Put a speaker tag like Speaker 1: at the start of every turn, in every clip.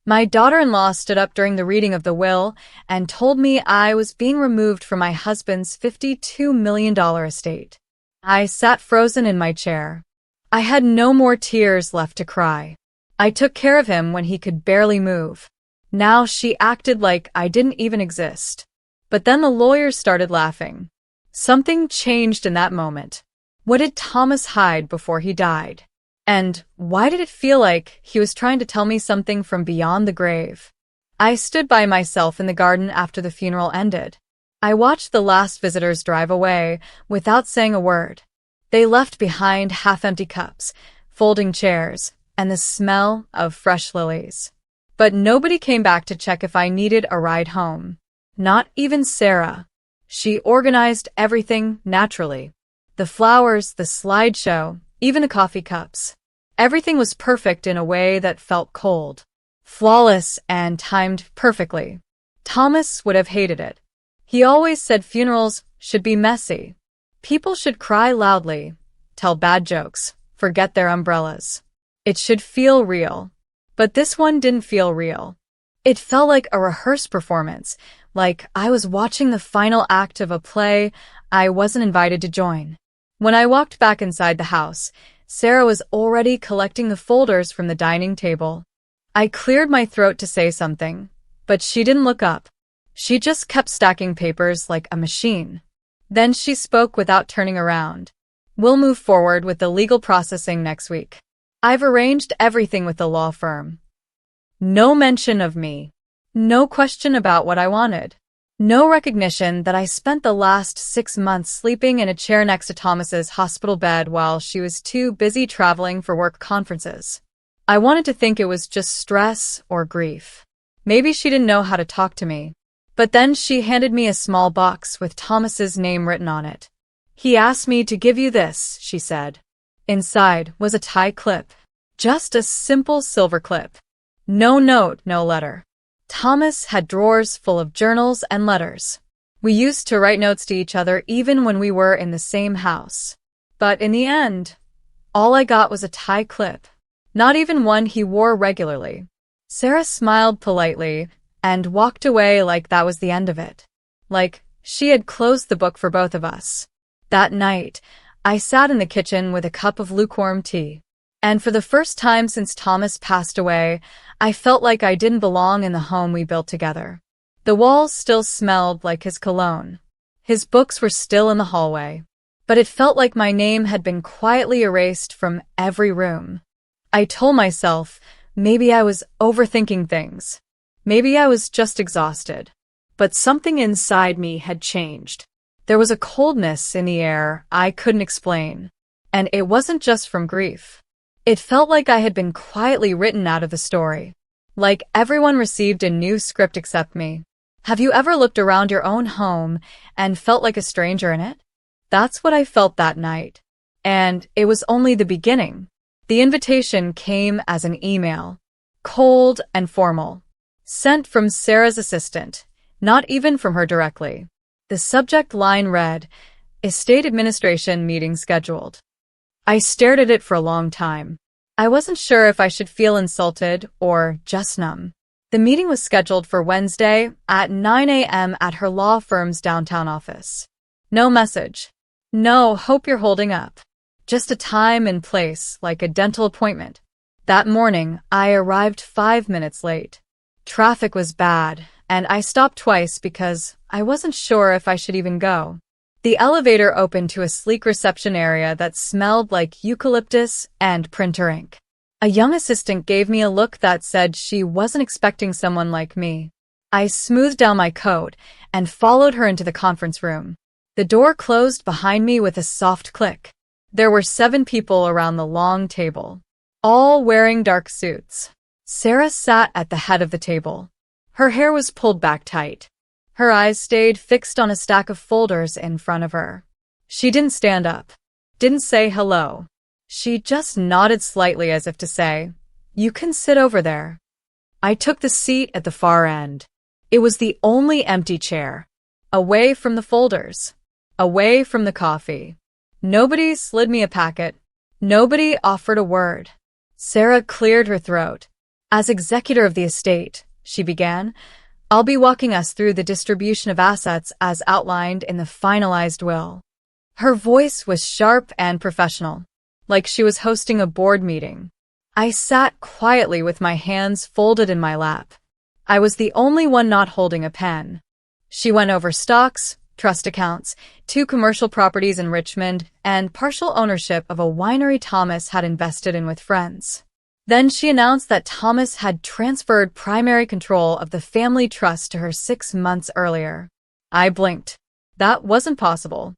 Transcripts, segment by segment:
Speaker 1: My daughter-in-law stood up during the reading of the will and told me I was being removed from my husband's $52 million estate. I sat frozen in my chair. I had no more tears left to cry. I took care of him when he could barely move. Now she acted like I didn't even exist. But then the lawyers started laughing. Something changed in that moment. What did Thomas hide before he died? And why did it feel like he was trying to tell me something from beyond the grave? I stood by myself in the garden after the funeral ended. I watched the last visitors drive away without saying a word. They left behind half-empty cups, folding chairs, and the smell of fresh lilies. But nobody came back to check if I needed a ride home. Not even Sarah. She organized everything naturally. The flowers, the slideshow, even the coffee cups. Everything was perfect in a way that felt cold. Flawless and timed perfectly. Thomas would have hated it. He always said funerals should be messy. People should cry loudly, tell bad jokes, forget their umbrellas. It should feel real. But this one didn't feel real. It felt like a rehearsed performance, like I was watching the final act of a play I wasn't invited to join. When I walked back inside the house, Sarah was already collecting the folders from the dining table. I cleared my throat to say something, but she didn't look up. She just kept stacking papers like a machine. Then she spoke without turning around. We'll move forward with the legal processing next week. I've arranged everything with the law firm. No mention of me. No question about what I wanted. No recognition that I spent the last 6 months sleeping in a chair next to Thomas's hospital bed while she was too busy traveling for work conferences. I wanted to think it was just stress or grief. Maybe she didn't know how to talk to me. But then she handed me a small box with Thomas's name written on it. He asked me to give you this, she said. Inside was a tie clip. Just a simple silver clip. No note, no letter. Thomas had drawers full of journals and letters. We used to write notes to each other even when we were in the same house. But in the end, all I got was a tie clip. Not even one he wore regularly. Sarah smiled politely and walked away like that was the end of it. Like she had closed the book for both of us. That night, I sat in the kitchen with a cup of lukewarm tea. And for the first time since Thomas passed away, I felt like I didn't belong in the home we built together. The walls still smelled like his cologne. His books were still in the hallway. But it felt like my name had been quietly erased from every room. I told myself, maybe I was overthinking things. Maybe I was just exhausted. But something inside me had changed. There was a coldness in the air I couldn't explain. And it wasn't just from grief. It felt like I had been quietly written out of the story. Like everyone received a new script except me. Have you ever looked around your own home and felt like a stranger in it? That's what I felt that night. And it was only the beginning. The invitation came as an email. Cold and formal. Sent from Sarah's assistant, not even from her directly. The subject line read, Estate Administration Meeting Scheduled. I stared at it for a long time. I wasn't sure if I should feel insulted or just numb. The meeting was scheduled for Wednesday at 9 a.m. at her law firm's downtown office. No message. No hope you're holding up. Just a time and place like a dental appointment. That morning, I arrived 5 minutes late. Traffic was bad, and I stopped twice because I wasn't sure if I should even go. The elevator opened to a sleek reception area that smelled like eucalyptus and printer ink. A young assistant gave me a look that said she wasn't expecting someone like me. I smoothed down my coat and followed her into the conference room. The door closed behind me with a soft click. There were 7 people around the long table, all wearing dark suits. Sarah sat at the head of the table. Her hair was pulled back tight. Her eyes stayed fixed on a stack of folders in front of her. She didn't stand up, didn't say hello. She just nodded slightly as if to say, "You can sit over there." I took the seat at the far end. It was the only empty chair. Away from the folders. Away from the coffee. Nobody slid me a packet. Nobody offered a word. Sarah cleared her throat. As executor of the estate, she began, I'll be walking us through the distribution of assets as outlined in the finalized will. Her voice was sharp and professional, like she was hosting a board meeting. I sat quietly with my hands folded in my lap. I was the only one not holding a pen. She went over stocks, trust accounts, 2 commercial properties in Richmond, and partial ownership of a winery Thomas had invested in with friends. Then she announced that Thomas had transferred primary control of the family trust to her 6 months earlier. I blinked. That wasn't possible.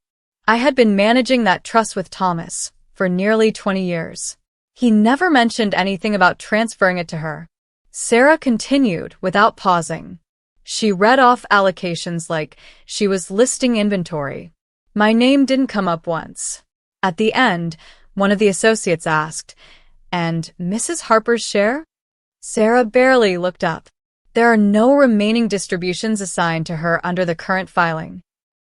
Speaker 1: I had been managing that trust with Thomas for nearly 20 years. He never mentioned anything about transferring it to her. Sarah continued without pausing. She read off allocations like she was listing inventory. My name didn't come up once. At the end, one of the associates asked, "And Mrs. Harper's share?" Sarah barely looked up. There are no remaining distributions assigned to her under the current filing.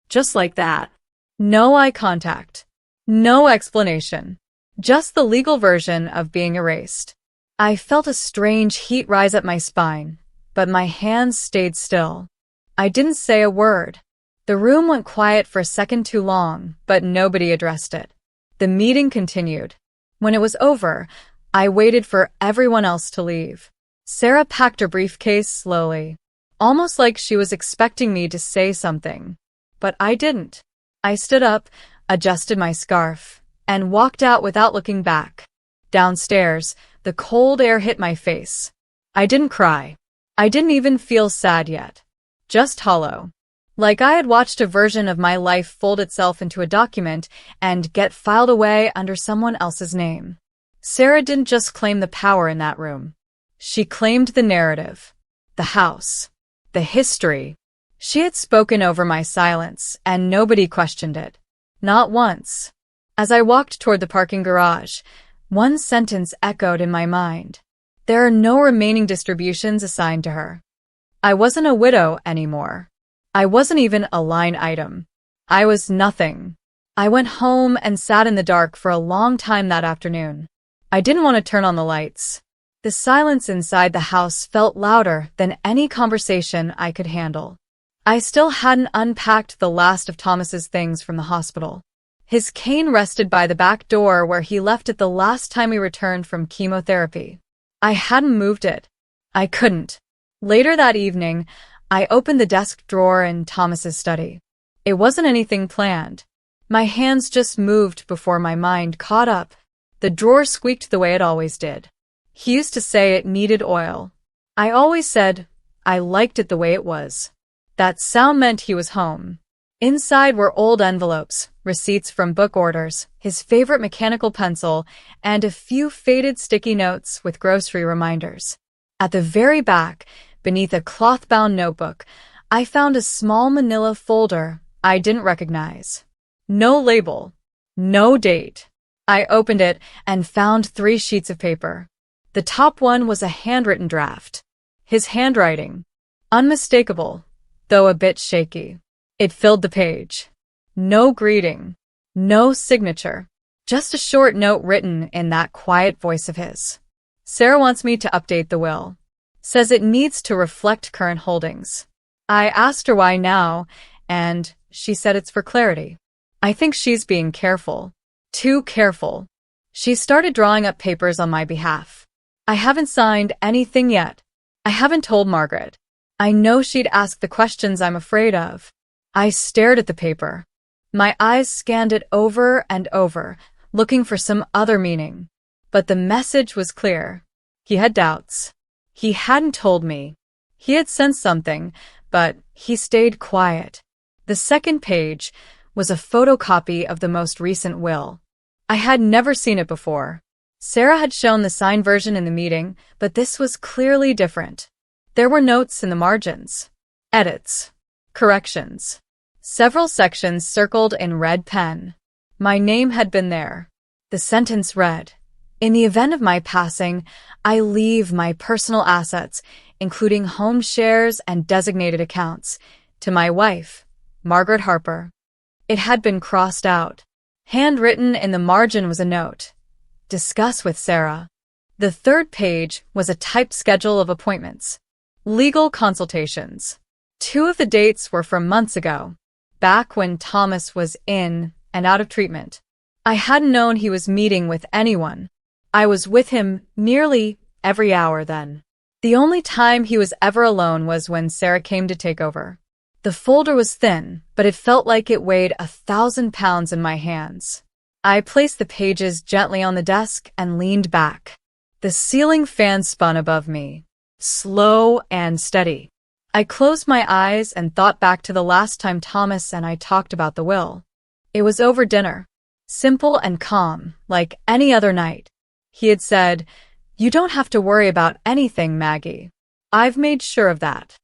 Speaker 1: Just like that. No eye contact. No explanation. Just the legal version of being erased. I felt a strange heat rise up my spine, but my hands stayed still. I didn't say a word. The room went quiet for a second too long, but nobody addressed it. The meeting continued. When it was over, I waited for everyone else to leave. Sarah packed her briefcase slowly, almost like she was expecting me to say something. But I didn't. I stood up, adjusted my scarf, and walked out without looking back. Downstairs, the cold air hit my face. I didn't cry. I didn't even feel sad yet. Just hollow. Like I had watched a version of my life fold itself into a document and get filed away under someone else's name. Sarah didn't just claim the power in that room. She claimed the narrative, the house, the history. She had spoken over my silence, and nobody questioned it. Not once. As I walked toward the parking garage, one sentence echoed in my mind. There are no remaining distributions assigned to her. I wasn't a widow anymore. I wasn't even a line item. I was nothing. I went home and sat in the dark for a long time that afternoon. I didn't want to turn on the lights. The silence inside the house felt louder than any conversation I could handle. I still hadn't unpacked the last of Thomas's things from the hospital. His cane rested by the back door where he left it the last time we returned from chemotherapy. I hadn't moved it. I couldn't. Later that evening, I opened the desk drawer in Thomas's study. It wasn't anything planned. My hands just moved before my mind caught up. The drawer squeaked the way it always did. He used to say it needed oil. I always said I liked it the way it was. That sound meant he was home. Inside were old envelopes, receipts from book orders, his favorite mechanical pencil, and a few faded sticky notes with grocery reminders. At the very back, beneath a cloth-bound notebook, I found a small manila folder I didn't recognize. No label. No date. I opened it and found 3 sheets of paper. The top one was a handwritten draft. His handwriting. Unmistakable, though a bit shaky. It filled the page. No greeting. No signature. Just a short note written in that quiet voice of his. Sarah wants me to update the will. Says it needs to reflect current holdings. I asked her why now, and she said it's for clarity. I think she's being careful. Too careful. She started drawing up papers on my behalf. I haven't signed anything yet. I haven't told Margaret. I know she'd ask the questions I'm afraid of. I stared at the paper. My eyes scanned it over and over, looking for some other meaning. But the message was clear. He had doubts. He hadn't told me. He had sensed something, but he stayed quiet. The second page was a photocopy of the most recent will. I had never seen it before. Sarah had shown the signed version in the meeting, but this was clearly different. There were notes in the margins. Edits. Corrections. Several sections circled in red pen. My name had been there. The sentence read, "In the event of my passing, I leave my personal assets, including home shares and designated accounts, to my wife, Margaret Harper." It had been crossed out. Handwritten in the margin was a note. "Discuss with Sarah." The third page was a typed schedule of appointments. Legal consultations. 2 of the dates were from months ago, back when Thomas was in and out of treatment. I hadn't known he was meeting with anyone. I was with him nearly every hour then. The only time he was ever alone was when Sarah came to take over. The folder was thin, but it felt like it weighed 1,000 pounds in my hands. I placed the pages gently on the desk and leaned back. The ceiling fan spun above me, slow and steady. I closed my eyes and thought back to the last time Thomas and I talked about the will. It was over dinner. Simple and calm, like any other night. He had said, "You don't have to worry about anything, Maggie. I've made sure of that."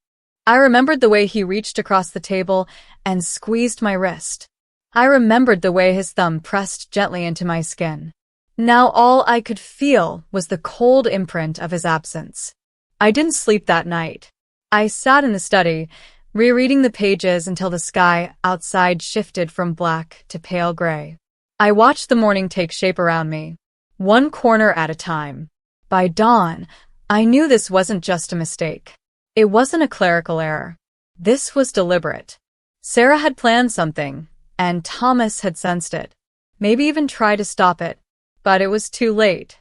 Speaker 1: I remembered the way he reached across the table and squeezed my wrist. I remembered the way his thumb pressed gently into my skin. Now all I could feel was the cold imprint of his absence. I didn't sleep that night. I sat in the study, rereading the pages until the sky outside shifted from black to pale gray. I watched the morning take shape around me, one corner at a time. By dawn, I knew this wasn't just a mistake. It wasn't a clerical error. This was deliberate. Sarah had planned something, and Thomas had sensed it. Maybe even tried to stop it, but it was too late.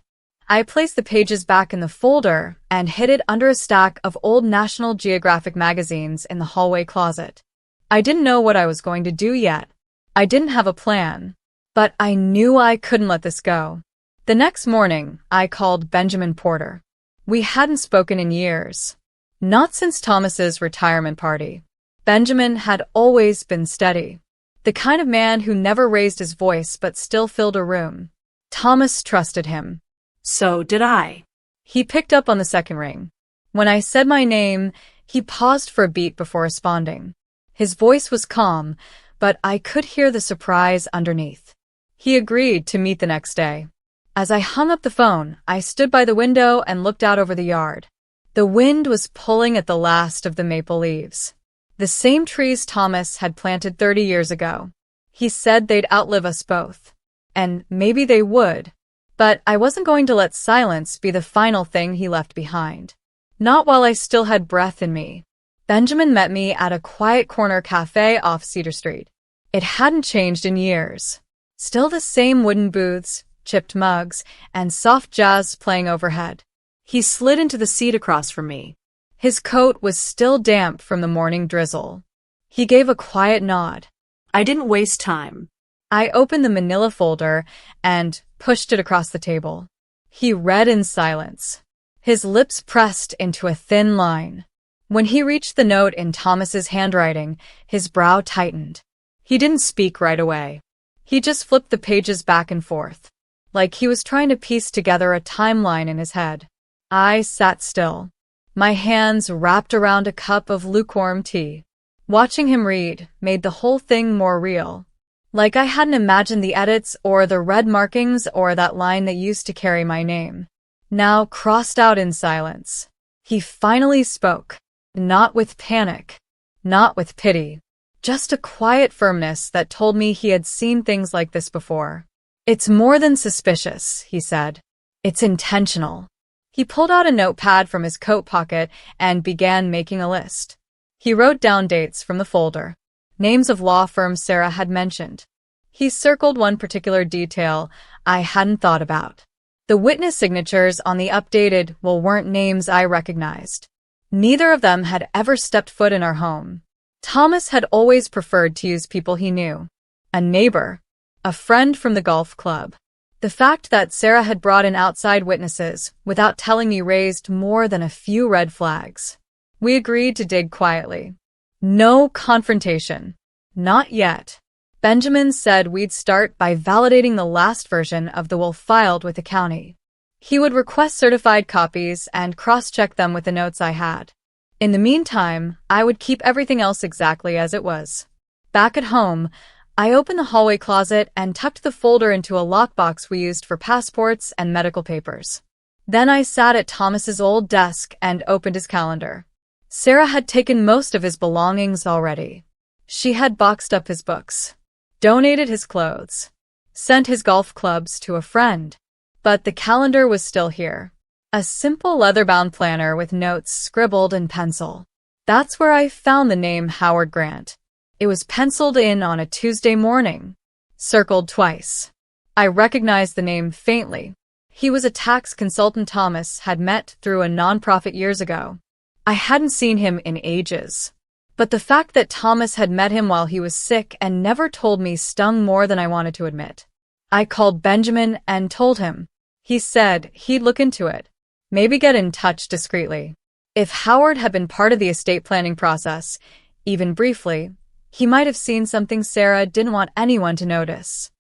Speaker 1: I placed the pages back in the folder and hid it under a stack of old National Geographic magazines in the hallway closet. I didn't know what I was going to do yet. I didn't have a plan, but I knew I couldn't let this go. The next morning, I called Benjamin Porter. We hadn't spoken in years. Not since Thomas's retirement party. Benjamin had always been steady. The kind of man who never raised his voice but still filled a room. Thomas trusted him.
Speaker 2: So did I.
Speaker 1: He picked up on the second ring. When I said my name, he paused for a beat before responding. His voice was calm, but I could hear the surprise underneath. He agreed to meet the next day. As I hung up the phone, I stood by the window and looked out over the yard. The wind was pulling at the last of the maple leaves. The same trees Thomas had planted 30 years ago. He said they'd outlive us both. And maybe they would. But I wasn't going to let silence be the final thing he left behind. Not while I still had breath in me. Benjamin met me at a quiet corner cafe off Cedar Street. It hadn't changed in years. Still the same wooden booths, chipped mugs, and soft jazz playing overhead.
Speaker 2: He slid into the seat across from me.
Speaker 1: His coat was still damp from the morning drizzle. He gave a quiet nod.
Speaker 2: I didn't waste time.
Speaker 1: I opened the manila folder and pushed it across the table. He read in silence. His lips pressed into a thin line. When he reached the note in Thomas's handwriting, his brow tightened. He didn't speak right away. He just flipped the pages back and forth, like he was trying to piece together a timeline in his head. I sat still, my hands wrapped around a cup of lukewarm tea. Watching him read made the whole thing more real. Like I hadn't imagined the edits or the red markings or that line that used to carry my name. Now crossed out in silence. He finally spoke. Not with panic. Not with pity. Just a quiet firmness that told me he had seen things like this before. "It's more than suspicious," he said. "It's intentional." He pulled out a notepad from his coat pocket and began making a list. He wrote down dates from the folder, names of law firms Sarah had mentioned. He circled one particular detail I hadn't thought about. The witness signatures on the updated will weren't names I recognized. Neither of them had ever stepped foot in our home. Thomas had always preferred to use people he knew. A neighbor, a friend from the golf club. The fact that Sarah had brought in outside witnesses without telling me raised more than a few red flags. We agreed to dig quietly. No confrontation. Not yet. Benjamin said we'd start by validating the last version of the will filed with the county. He would request certified copies and cross-check them with the notes I had. In the meantime, I would keep everything else exactly as it was. Back at home, I opened the hallway closet and tucked the folder into a lockbox we used for passports and medical papers. Then I sat at Thomas's old desk and opened his calendar. Sarah had taken most of his belongings already. She had boxed up his books, donated his clothes, sent his golf clubs to a friend. But the calendar was still here, A simple leather-bound planner with notes scribbled in pencil. That's where I found the name Howard Grant. It was penciled in on a Tuesday morning, circled twice. I recognized the name faintly. He was a tax consultant Thomas had met through a nonprofit years ago. I hadn't seen him in ages. But the fact that Thomas had met him while he was sick and never told me stung more than I wanted to admit. I called Benjamin and told him. He said he'd look into it. Maybe get in touch discreetly. If Howard had been part of the estate planning process, even briefly, he might have seen something Sarah didn't want anyone to notice.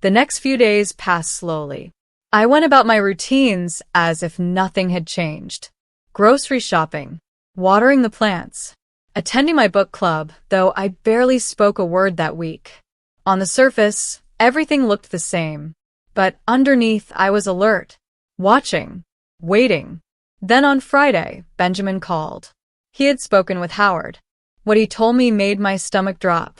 Speaker 1: The next few days passed slowly. I went about my routines as if nothing had changed. Grocery shopping, watering the plants, attending my book club, though I barely spoke a word that week. On the surface, everything looked the same. But underneath, I was alert, watching, waiting. Then on Friday, Benjamin called. He had spoken with Howard. What he told me made my stomach drop.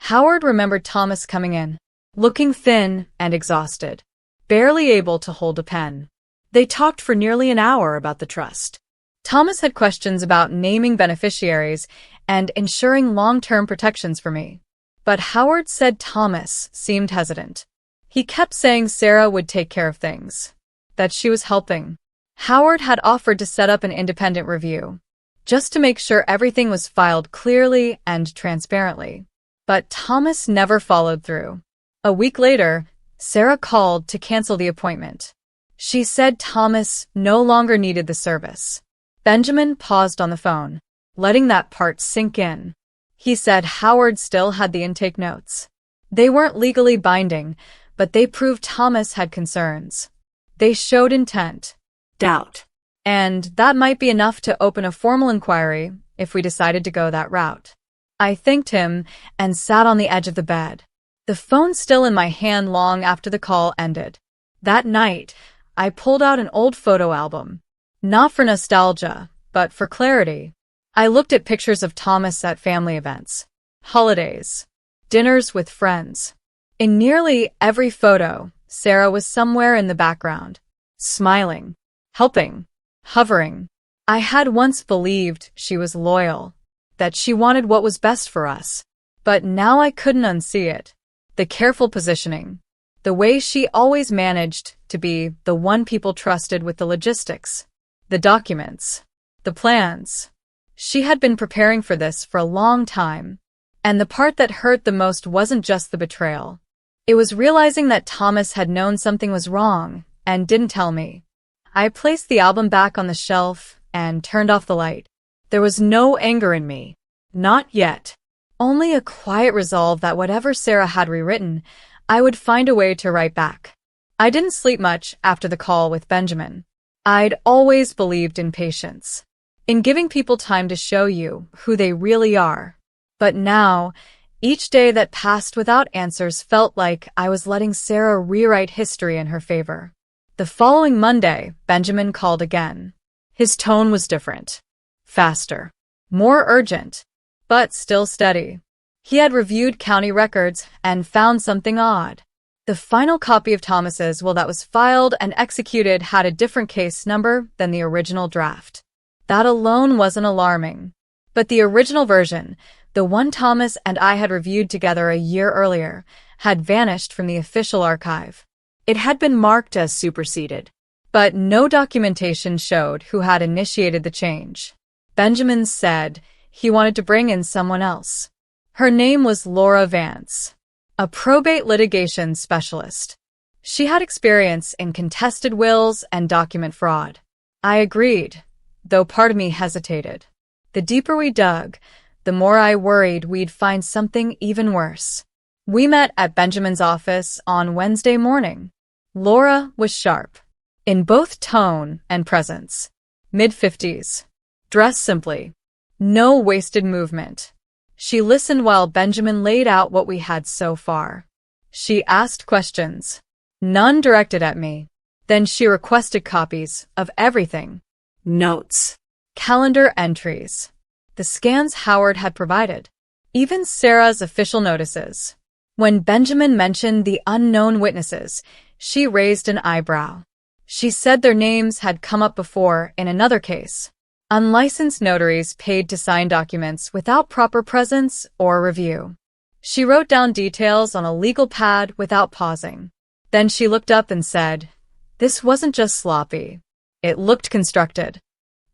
Speaker 1: Howard remembered Thomas coming in, looking thin and exhausted, barely able to hold a pen. They talked for nearly an hour about the trust. Thomas had questions about naming beneficiaries and ensuring long-term protections for me. But Howard said Thomas seemed hesitant. He kept saying Sarah would take care of things, that she was helping. Howard had offered to set up an independent review, just to make sure everything was filed clearly and transparently. But Thomas never followed through. A week later, Sarah called to cancel the appointment. She said Thomas no longer needed the service. Benjamin paused on the phone, letting that part sink in. He said Howard still had the intake notes. They weren't legally binding, but they proved Thomas had concerns. They showed intent.
Speaker 2: Doubt.
Speaker 1: And that might be enough to open a formal inquiry if we decided to go that route. I thanked him and sat on the edge of the bed, the phone still in my hand long after the call ended. That night, I pulled out an old photo album. Not for nostalgia, but for clarity. I looked at pictures of Thomas at family events, holidays, dinners with friends. In nearly every photo, Sarah was somewhere in the background, smiling, helping, hovering. I had once believed she was loyal, that she wanted what was best for us. But now I couldn't unsee it. The careful positioning, the way she always managed to be the one people trusted with the logistics, the documents, the plans. She had been preparing for this for a long time. And the part that hurt the most wasn't just the betrayal. It was realizing that Thomas had known something was wrong and didn't tell me. I placed the album back on the shelf and turned off the light. There was no anger in me. Not yet. Only a quiet resolve that whatever Sarah had rewritten, I would find a way to write back. I didn't sleep much after the call with Benjamin. I'd always believed in patience, in giving people time to show you who they really are. But now, each day that passed without answers felt like I was letting Sarah rewrite history in her favor. The following Monday, Benjamin called again. His tone was different. Faster. More urgent. But still steady. He had reviewed county records and found something odd. The final copy of Thomas's will that was filed and executed had a different case number than the original draft. That alone wasn't alarming. But the original version, the one Thomas and I had reviewed together a year earlier, had vanished from the official archive. It had been marked as superseded. But no documentation showed who had initiated the change. Benjamin said he wanted to bring in someone else. Her name was Laura Vance, a probate litigation specialist. She had experience in contested wills and document fraud. I agreed, though part of me hesitated. The deeper we dug, the more I worried we'd find something even worse. We met at Benjamin's office on Wednesday morning. Laura was sharp, in both tone and presence. Mid-50s. Dressed simply. No wasted movement. She listened while Benjamin laid out what we had so far. She asked questions, none directed at me. Then she requested copies of everything. Notes. Calendar entries. The scans Howard had provided. Even Sarah's official notices. When Benjamin mentioned the unknown witnesses, she raised an eyebrow. She said their names had come up before in another case. Unlicensed notaries paid to sign documents without proper presence or review. She wrote down details on a legal pad without pausing. Then she looked up and said, "This wasn't just sloppy. It looked constructed."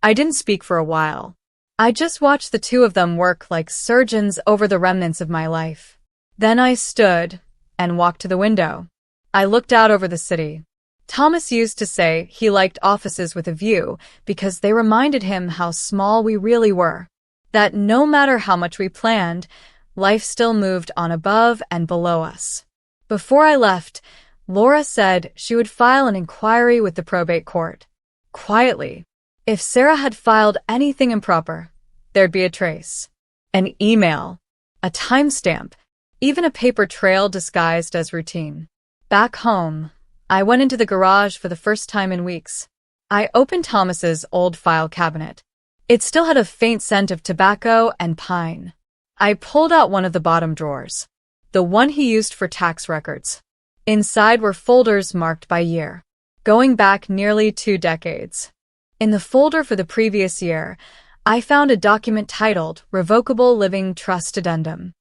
Speaker 1: I didn't speak for a while. I just watched the two of them work like surgeons over the remnants of my life. Then I stood and walked to the window. I looked out over the city. Thomas used to say he liked offices with a view because they reminded him how small we really were. That no matter how much we planned, life still moved on above and below us. Before I left, Laura said she would file an inquiry with the probate court. Quietly. If Sarah had filed anything improper, there'd be a trace. An email, a timestamp, even a paper trail disguised as routine. Back home, I went into the garage for the first time in weeks. I opened Thomas's old file cabinet. It still had a faint scent of tobacco and pine. I pulled out one of the bottom drawers, the one he used for tax records. Inside were folders marked by year, going back nearly 2 decades. In the folder for the previous year, I found a document titled Revocable Living Trust Addendum.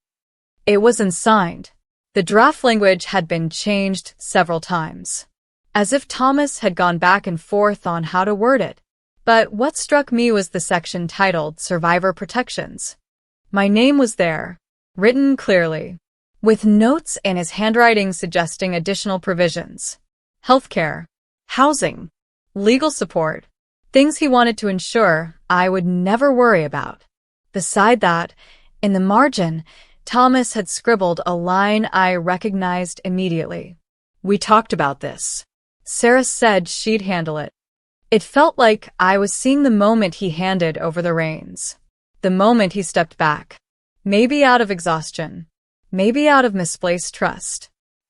Speaker 1: It wasn't signed. The draft language had been changed several times, as if Thomas had gone back and forth on how to word it. But what struck me was the section titled Survivor Protections. My name was there, written clearly, with notes in his handwriting suggesting additional provisions. Healthcare, housing, legal support, things he wanted to ensure I would never worry about. Beside that, in the margin, Thomas had scribbled a line I recognized immediately. "We talked about this." Sarah said she'd handle it. It felt like I was seeing the moment he handed over the reins. The moment he stepped back. Maybe out of exhaustion. Maybe out of misplaced trust.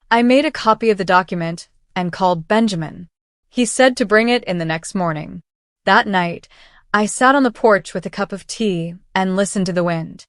Speaker 1: I made a copy of the document and called Benjamin. He said to bring it in the next morning. That night, I sat on the porch with a cup of tea and listened to the wind.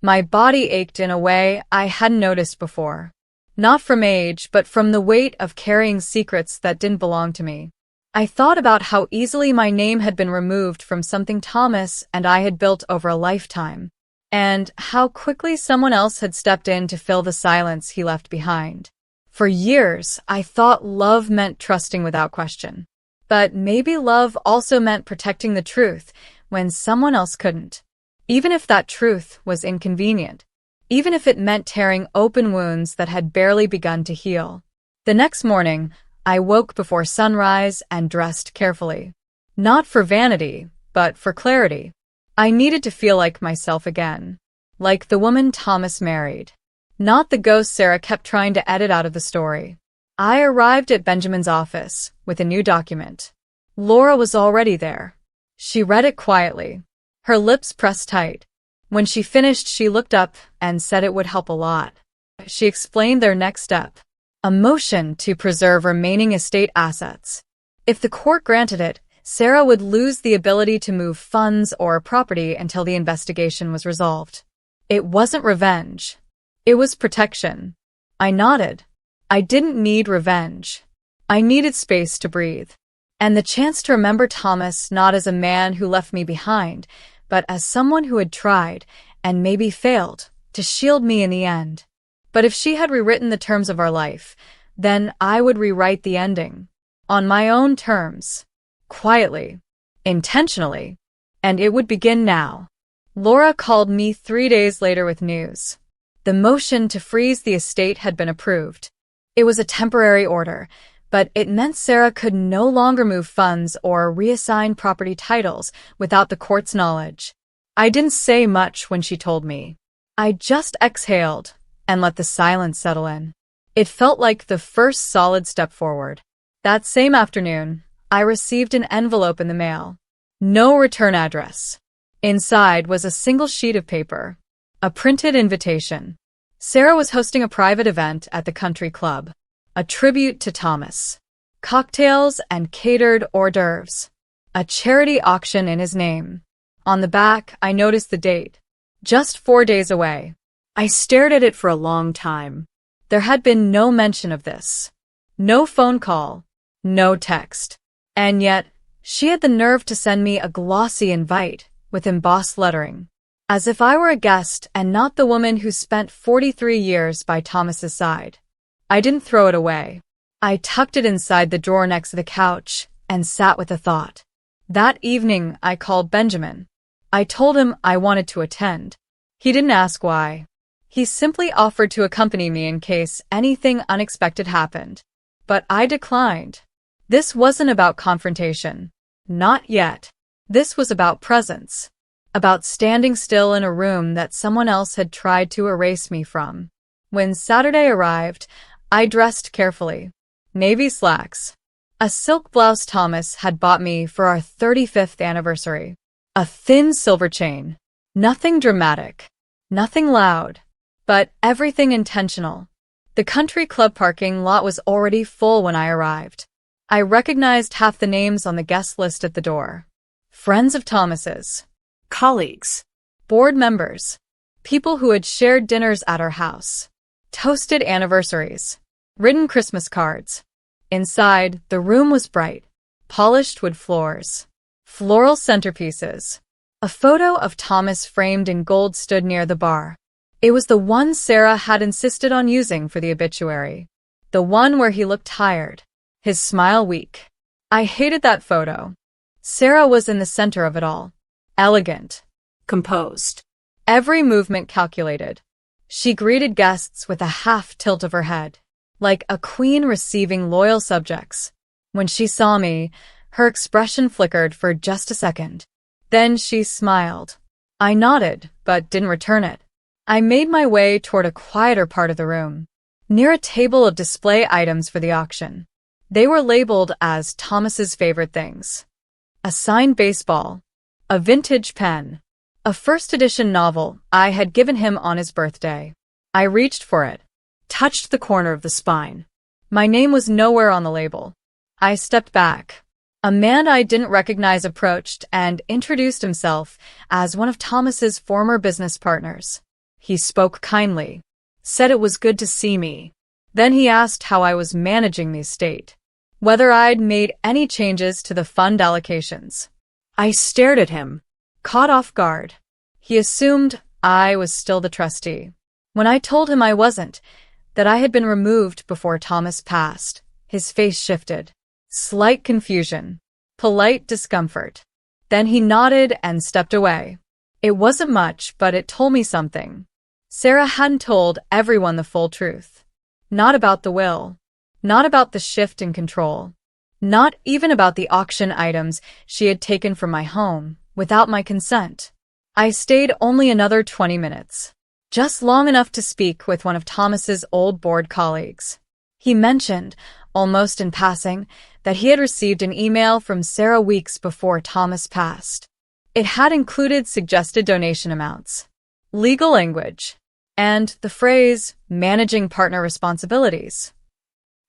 Speaker 1: My body ached in a way I hadn't noticed before. Not from age, but from the weight of carrying secrets that didn't belong to me. I thought about how easily my name had been removed from something Thomas and I had built over a lifetime, and how quickly someone else had stepped in to fill the silence he left behind. For years, I thought love meant trusting without question. But maybe love also meant protecting the truth when someone else couldn't. Even if that truth was inconvenient. Even if it meant tearing open wounds that had barely begun to heal. The next morning, I woke before sunrise and dressed carefully. Not for vanity, but for clarity. I needed to feel like myself again. Like the woman Thomas married. Not the ghost Sarah kept trying to edit out of the story. I arrived at Benjamin's office with a new document. Laura was already there. She read it quietly, her lips pressed tight. When she finished, she looked up and said it would help a lot. She explained their next step, a motion to preserve remaining estate assets. If the court granted it, Sarah would lose the ability to move funds or property until the investigation was resolved. It wasn't revenge. It was protection. I nodded. I didn't need revenge. I needed space to breathe. And the chance to remember Thomas not as a man who left me behind, but as someone who had tried, and maybe failed, to shield me in the end. But if she had rewritten the terms of our life, then I would rewrite the ending. On my own terms. Quietly. Intentionally. And it would begin now. Laura called me 3 days later with news. The motion to freeze the estate had been approved. It was a temporary order, but it meant Sarah could no longer move funds or reassign property titles without the court's knowledge. I didn't say much when she told me. I just exhaled and let the silence settle in. It felt like the first solid step forward. That same afternoon, I received an envelope in the mail. No return address. Inside was a single sheet of paper. A printed invitation. Sarah was hosting a private event at the country club. A tribute to Thomas. Cocktails and catered hors d'oeuvres. A charity auction in his name. On the back, I noticed the date. Just 4 days away. I stared at it for a long time. There had been no mention of this. No phone call. No text. And yet, she had the nerve to send me a glossy invite with embossed lettering, as if I were a guest and not the woman who spent 43 years by Thomas's side. I didn't throw it away. I tucked it inside the drawer next to the couch and sat with the thought. That evening, I called Benjamin. I told him I wanted to attend. He didn't ask why. He simply offered to accompany me in case anything unexpected happened. But I declined. This wasn't about confrontation. Not yet. This was about presence. About standing still in a room that someone else had tried to erase me from. When Saturday arrived, I dressed carefully. Navy slacks. A silk blouse Thomas had bought me for our 35th anniversary. A thin silver chain. Nothing dramatic. Nothing loud. But everything intentional. The country club parking lot was already full when I arrived. I recognized half the names on the guest list at the door. Friends of Thomas's.
Speaker 2: Colleagues.
Speaker 1: Board members. People who had shared dinners at our house. Toasted anniversaries. Written Christmas cards. Inside, the room was bright. Polished wood floors. Floral centerpieces. A photo of Thomas framed in gold stood near the bar. It was the one Sarah had insisted on using for the obituary. The one where he looked tired. His smile weak. I hated that photo. Sarah was in the center of it all. Elegant.
Speaker 2: Composed.
Speaker 1: Every movement calculated. She greeted guests with a half tilt of her head, like a queen receiving loyal subjects. When she saw me, her expression flickered for just a second. Then she smiled. I nodded, but didn't return it. I made my way toward a quieter part of the room, near a table of display items for the auction. They were labeled as Thomas's favorite things. A signed baseball, a vintage pen, a first edition novel I had given him on his birthday. I reached for it, touched the corner of the spine. My name was nowhere on the label. I stepped back. A man I didn't recognize approached and introduced himself as one of Thomas's former business partners. He spoke kindly, said it was good to see me. Then he asked how I was managing the estate, whether I'd made any changes to the fund allocations. I stared at him, caught off guard. He assumed I was still the trustee. When I told him I wasn't, that I had been removed before Thomas passed, his face shifted. Slight confusion. Polite discomfort. Then he nodded and stepped away. It wasn't much, but it told me something. Sarah hadn't told everyone the full truth. Not about the will. Not about the shift in control. Not even about the auction items she had taken from my home, without my consent. I stayed only another 20 minutes. Just long enough to speak with one of Thomas's old board colleagues. He mentioned, almost in passing, that he had received an email from Sarah weeks before Thomas passed. It had included suggested donation amounts, legal language, and the phrase, managing partner responsibilities.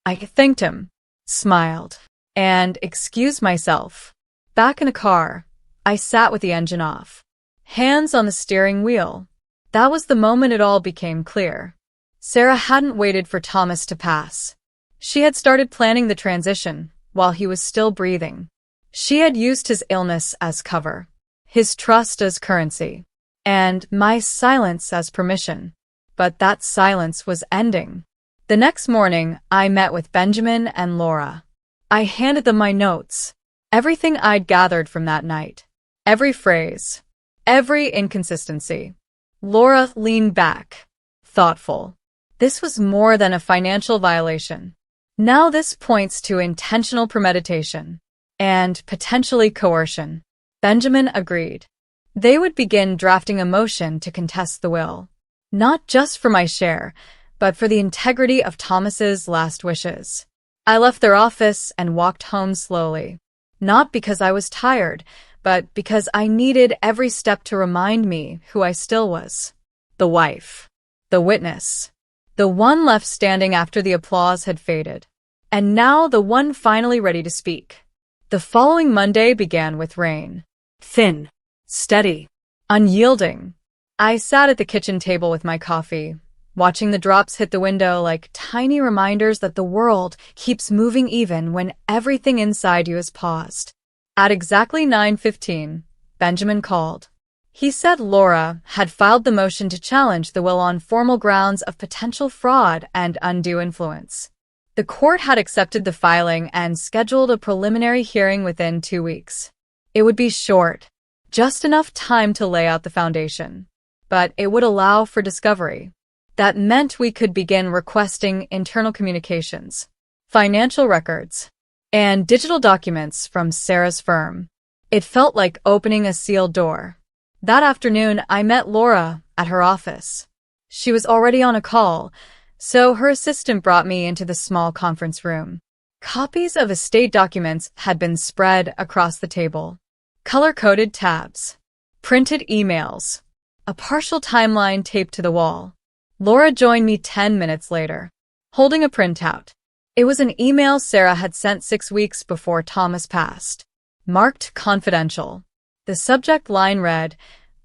Speaker 1: I thanked him, smiled, and excused myself. Back in the car, I sat with the engine off, hands on the steering wheel. That was the moment it all became clear. Sarah hadn't waited for Thomas to pass. She had started planning the transition while he was still breathing. She had used his illness as cover, his trust as currency, and my silence as permission. But that silence was ending. The next morning, I met with Benjamin and Laura. I handed them my notes, everything I'd gathered from that night, every phrase, every inconsistency. Laura leaned back, thoughtful. This was more than a financial violation. Now this points to intentional premeditation and potentially coercion. Benjamin agreed. They would begin drafting a motion to contest the will, not just for my share, but for the integrity of Thomas's last wishes. I left their office and walked home slowly, not because I was tired, but because I needed every step to remind me who I still was. The wife, the witness, the one left standing after the applause had faded, and now the one finally ready to speak. The following Monday began with rain. Thin, steady, unyielding. I sat at the kitchen table with my coffee, watching the drops hit the window like tiny reminders that the world keeps moving even when everything inside you is paused. At exactly 9:15, Benjamin called. He said Laura had filed the motion to challenge the will on formal grounds of potential fraud and undue influence. The court had accepted the filing and scheduled a preliminary hearing within 2 weeks. It would be short, just enough time to lay out the foundation, but it would allow for discovery. That meant we could begin requesting internal communications, financial records, and digital documents from Sarah's firm. It felt like opening a sealed door. That afternoon, I met Laura at her office. She was already on a call, so her assistant brought me into the small conference room. Copies of estate documents had been spread across the table. Color-coded tabs, printed emails, a partial timeline taped to the wall. Laura joined me 10 minutes later, holding a printout. It was an email Sarah had sent 6 weeks before Thomas passed, marked confidential. The subject line read,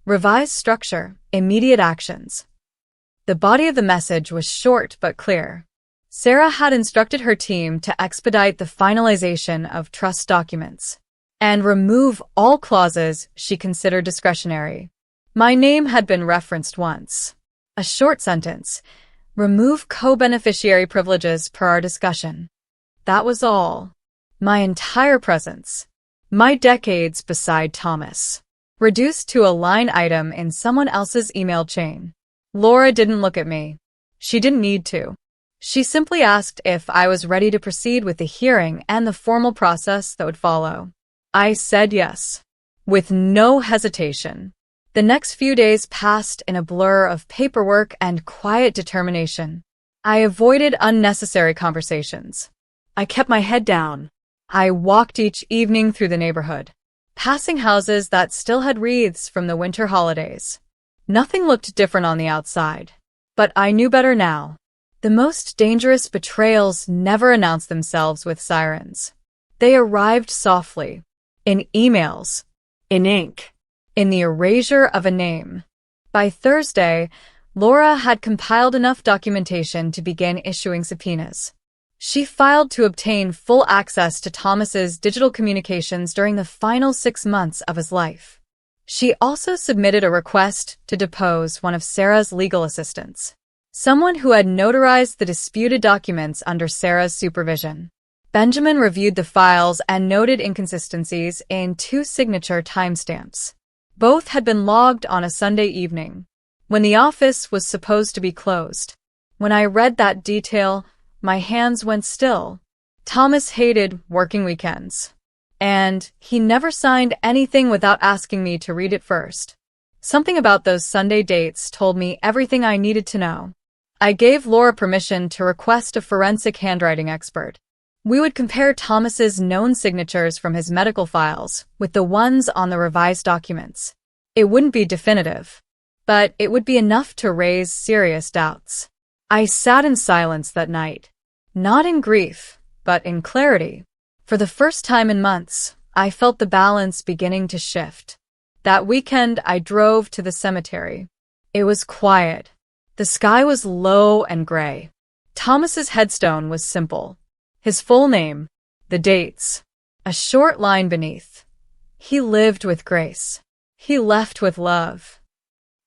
Speaker 1: "Revised structure, immediate actions." The body of the message was short but clear. Sarah had instructed her team to expedite the finalization of trust documents and remove all clauses she considered discretionary. My name had been referenced once. A short sentence, "Remove co-beneficiary privileges per our discussion." That was all. My entire presence, my decades beside Thomas, reduced to a line item in someone else's email chain. Laura didn't look at me. She didn't need to. She simply asked if I was ready to proceed with the hearing and the formal process that would follow. I said yes, with no hesitation. The next few days passed in a blur of paperwork and quiet determination. I avoided unnecessary conversations. I kept my head down. I walked each evening through the neighborhood, passing houses that still had wreaths from the winter holidays. Nothing looked different on the outside, but I knew better now. The most dangerous betrayals never announced themselves with sirens. They arrived softly, in emails, in ink, in the erasure of a name. By Thursday, Laura had compiled enough documentation to begin issuing subpoenas. She filed to obtain full access to Thomas's digital communications during the final 6 months of his life. She also submitted a request to depose one of Sarah's legal assistants, someone who had notarized the disputed documents under Sarah's supervision. Benjamin reviewed the files and noted inconsistencies in 2 signature timestamps. Both had been logged on a Sunday evening, when the office was supposed to be closed. When I read that detail, my hands went still. Thomas hated working weekends, and he never signed anything without asking me to read it first. Something about those Sunday dates told me everything I needed to know. I gave Laura permission to request a forensic handwriting expert. We would compare Thomas's known signatures from his medical files with the ones on the revised documents. It wouldn't be definitive, but it would be enough to raise serious doubts. I sat in silence that night, not in grief, but in clarity. For the first time in months, I felt the balance beginning to shift. That weekend, I drove to the cemetery. It was quiet. The sky was low and gray. Thomas's headstone was simple. His full name, the dates, a short line beneath. He lived with grace. He left with love.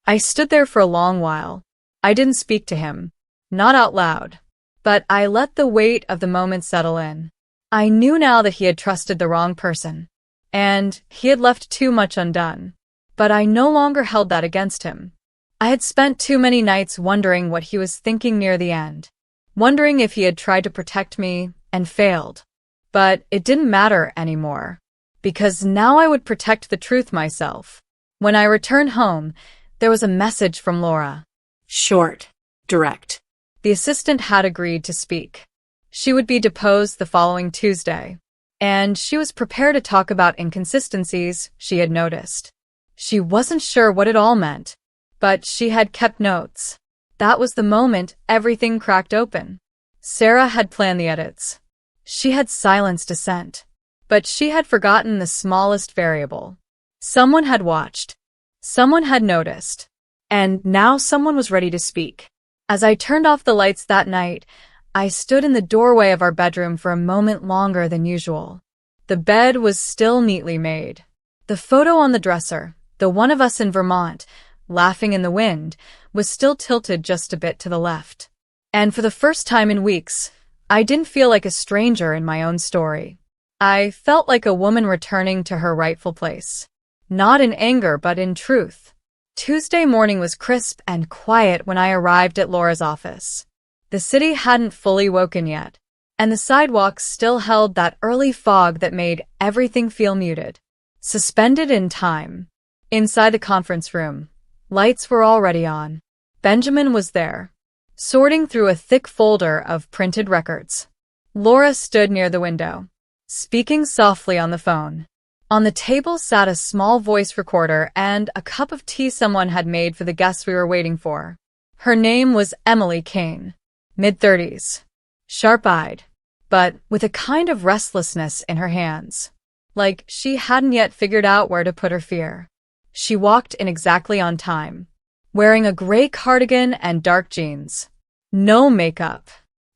Speaker 1: I stood there for a long while. I didn't speak to him, not out loud, but I let the weight of the moment settle in. I knew now that he had trusted the wrong person, and he had left too much undone. But I no longer held that against him. I had spent too many nights wondering what he was thinking near the end, wondering if he had tried to protect me and failed. But it didn't matter anymore, because now I would protect the truth myself. When I returned home, there was a message from Laura.
Speaker 2: Short, direct.
Speaker 1: The assistant had agreed to speak. She would be deposed the following Tuesday, and she was prepared to talk about inconsistencies she had noticed. She wasn't sure what it all meant, but she had kept notes. That was the moment everything cracked open. Sarah had planned the edits. She had silenced dissent, but she had forgotten the smallest variable. Someone had watched. Someone had noticed. And now someone was ready to speak. As I turned off the lights that night, I stood in the doorway of our bedroom for a moment longer than usual. The bed was still neatly made. The photo on the dresser, the one of us in Vermont, laughing in the wind, was still tilted just a bit to the left. And for the first time in weeks, I didn't feel like a stranger in my own story. I felt like a woman returning to her rightful place. Not in anger, but in truth. Tuesday morning was crisp and quiet when I arrived at Laura's office. The city hadn't fully woken yet, and the sidewalks still held that early fog that made everything feel muted, suspended in time. Inside the conference room, lights were already on. Benjamin was there, sorting through a thick folder of printed records. Laura stood near the window, speaking softly on the phone. On the table sat a small voice recorder and a cup of tea someone had made for the guests we were waiting for. Her name was Emily Kane, mid-30s, sharp-eyed, but with a kind of restlessness in her hands, like she hadn't yet figured out where to put her fear. She walked in exactly on time, wearing a gray cardigan and dark jeans. No makeup,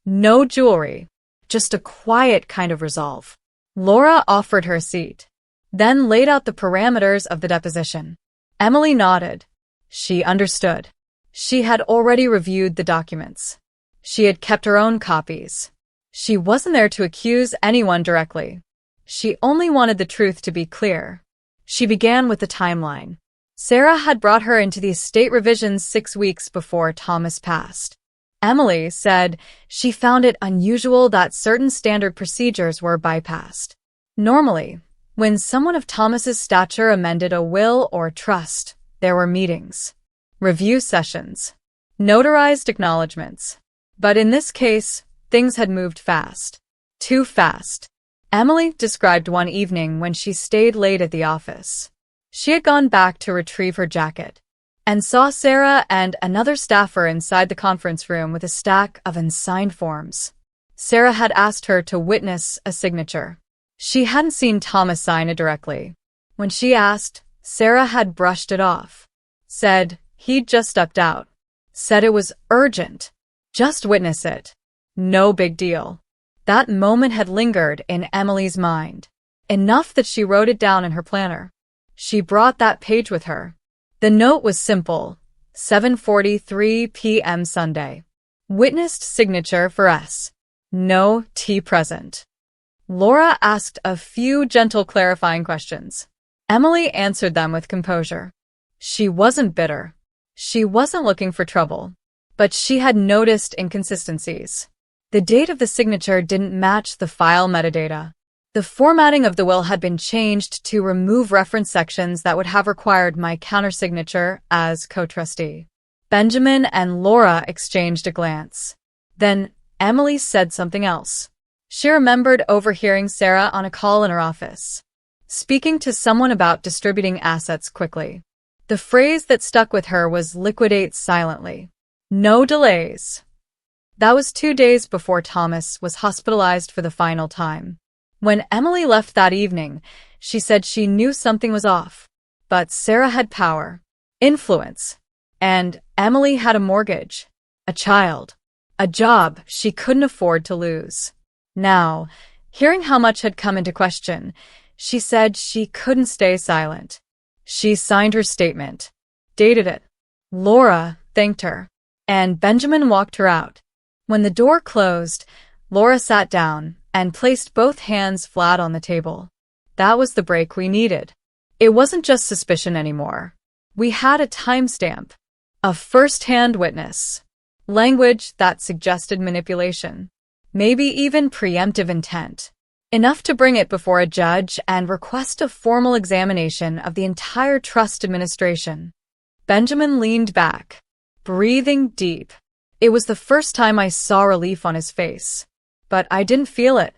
Speaker 1: no jewelry, just a quiet kind of resolve. Laura offered her a seat, then laid out the parameters of the deposition. Emily nodded. She understood. She had already reviewed the documents. She had kept her own copies. She wasn't there to accuse anyone directly. She only wanted the truth to be clear. She began with the timeline. Sarah had brought her into the estate revisions 6 weeks before Thomas passed. Emily said she found it unusual that certain standard procedures were bypassed. Normally, when someone of Thomas's stature amended a will or trust, there were meetings, review sessions, notarized acknowledgments. But in this case, things had moved fast. Too fast. Emily described one evening when she stayed late at the office. She had gone back to retrieve her jacket and saw Sarah and another staffer inside the conference room with a stack of unsigned forms. Sarah had asked her to witness a signature. She hadn't seen Thomas sign it directly. When she asked, Sarah had brushed it off. Said he'd just stepped out. Said it was urgent. Just witness it. No big deal. That moment had lingered in Emily's mind. Enough that she wrote it down in her planner. She brought that page with her. The note was simple. 7:43 p.m. Sunday. Witnessed signature for S. No tea present. Laura asked a few gentle clarifying questions. Emily answered them with composure. She wasn't bitter. She wasn't looking for trouble. But she had noticed inconsistencies. The date of the signature didn't match the file metadata. The formatting of the will had been changed to remove reference sections that would have required my countersignature as co-trustee. Benjamin and Laura exchanged a glance. Then Emily said something else. She remembered overhearing Sarah on a call in her office, speaking to someone about distributing assets quickly. The phrase that stuck with her was liquidate silently. No delays. That was 2 days before Thomas was hospitalized for the final time. When Emily left that evening, she said she knew something was off. But Sarah had power, influence, and Emily had a mortgage, a child, a job she couldn't afford to lose. Now, hearing how much had come into question, she said she couldn't stay silent. She signed her statement, dated it. Laura thanked her, and Benjamin walked her out. When the door closed, Laura sat down and placed both hands flat on the table. That was the break we needed. It wasn't just suspicion anymore. We had a timestamp, a first-hand witness, language that suggested manipulation. Maybe even preemptive intent, enough to bring it before a judge and request a formal examination of the entire trust administration. Benjamin leaned back, breathing deep. It was the first time I saw relief on his face, but I didn't feel it.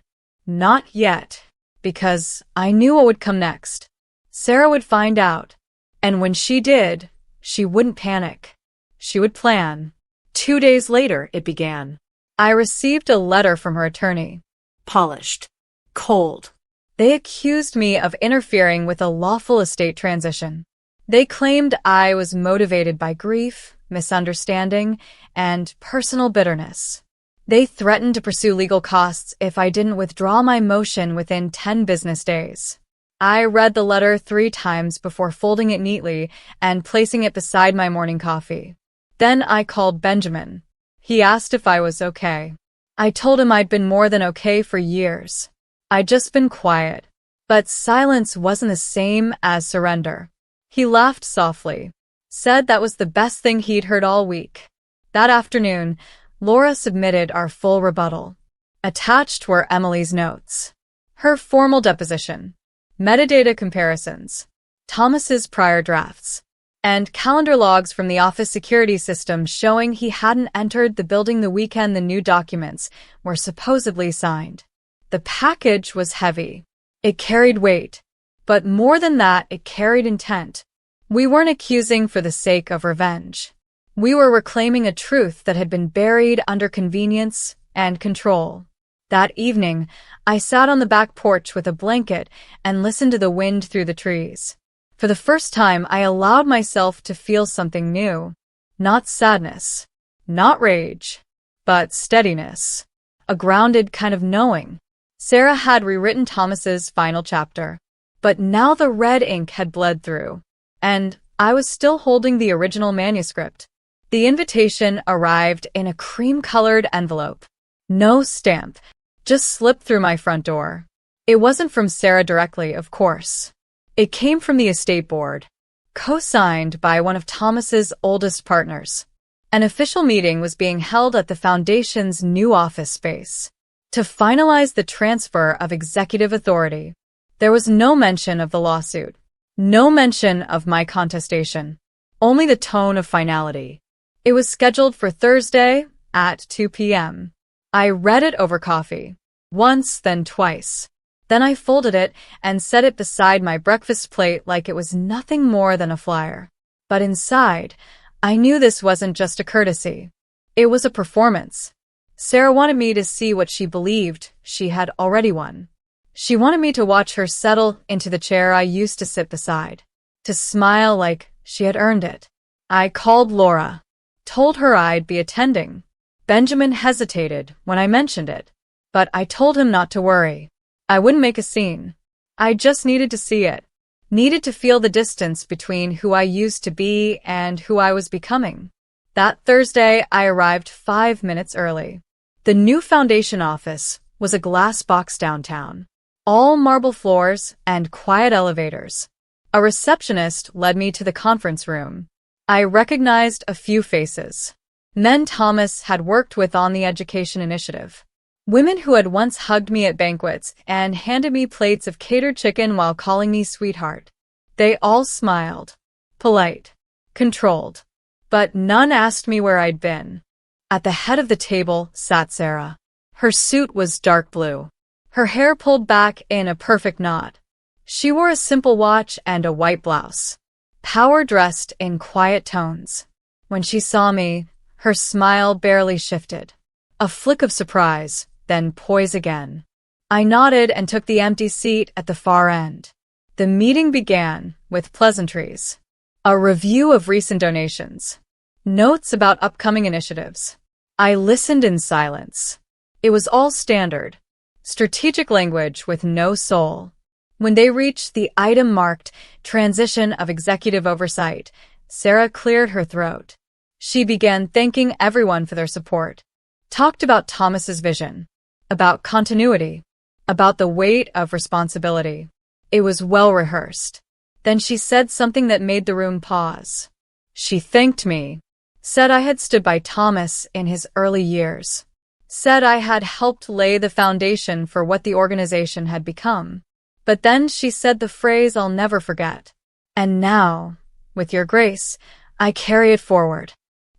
Speaker 1: Not yet, because I knew what would come next. Sarah would find out, and when she did, she wouldn't panic. She would plan.
Speaker 2: 2 days later, it began.
Speaker 1: I received a letter from her attorney.
Speaker 2: Polished. Cold.
Speaker 1: They accused me of interfering with a lawful estate transition. They claimed I was motivated by grief, misunderstanding, and personal bitterness. They threatened to pursue legal costs if I didn't withdraw my motion within 10 business days. I read the letter 3 times before folding it neatly and placing it beside my morning coffee. Then I called Benjamin. He asked if I was okay. I told him I'd been more than okay for years. I'd just been quiet. But silence wasn't the same as surrender. He laughed softly, said that was the best thing he'd heard all week. That afternoon, Laura submitted our full rebuttal. Attached were Emily's notes, her formal deposition, metadata comparisons, Thomas's prior drafts, and calendar logs from the office security system showing he hadn't entered the building the weekend the new documents were supposedly signed. The package was heavy. It carried weight. But more than that, it carried intent. We weren't accusing for the sake of revenge. We were reclaiming a truth that had been buried under convenience and control. That evening, I sat on the back porch with a blanket and listened to the wind through the trees. For the first time, I allowed myself to feel something new. Not sadness, not rage, but steadiness. A grounded kind of knowing. Sarah had rewritten Thomas's final chapter, but now the red ink had bled through, and I was still holding the original manuscript. The invitation arrived in a cream-colored envelope. No stamp, just slipped through my front door. It wasn't from Sarah directly, of course. It came from the estate board, co-signed by one of Thomas's oldest partners. An official meeting was being held at the foundation's new office space to finalize the transfer of executive authority. There was no mention of the lawsuit, no mention of my contestation, only the tone of finality. It was scheduled for Thursday at 2 p.m. I read it over coffee, once, then twice. Then I folded it and set it beside my breakfast plate like it was nothing more than a flyer. But inside, I knew this wasn't just a courtesy. It was a performance. Sarah wanted me to see what she believed she had already won. She wanted me to watch her settle into the chair I used to sit beside, to smile like she had earned it. I called Laura, told her I'd be attending. Benjamin hesitated when I mentioned it, but I told him not to worry. I wouldn't make a scene. I just needed to see it, needed to feel the distance between who I used to be and who I was becoming. That Thursday, I arrived 5 minutes early. The new foundation office was a glass box downtown, all marble floors and quiet elevators. A receptionist led me to the conference room. I recognized a few faces. Men Thomas had worked with on the education initiative. Women who had once hugged me at banquets and handed me plates of catered chicken while calling me sweetheart. They all smiled. Polite. Controlled. But none asked me where I'd been. At the head of the table sat Sarah. Her suit was dark blue. Her hair pulled back in a perfect knot. She wore a simple watch and a white blouse. Power dressed in quiet tones. When she saw me, her smile barely shifted. A flick of surprise, then poise again. I nodded and took the empty seat at the far end. The meeting began with pleasantries. A review of recent donations. Notes about upcoming initiatives. I listened in silence. It was all standard. Strategic language with no soul. When they reached the item marked Transition of Executive Oversight, Sarah cleared her throat. She began thanking everyone for their support. Talked about Thomas's vision. About continuity. About the weight of responsibility. It was well rehearsed. Then she said something that made the room pause. She thanked me. Said I had stood by Thomas in his early years. Said I had helped lay the foundation for what the organization had become. But then she said the phrase I'll never forget. And now, with your grace, I carry it forward.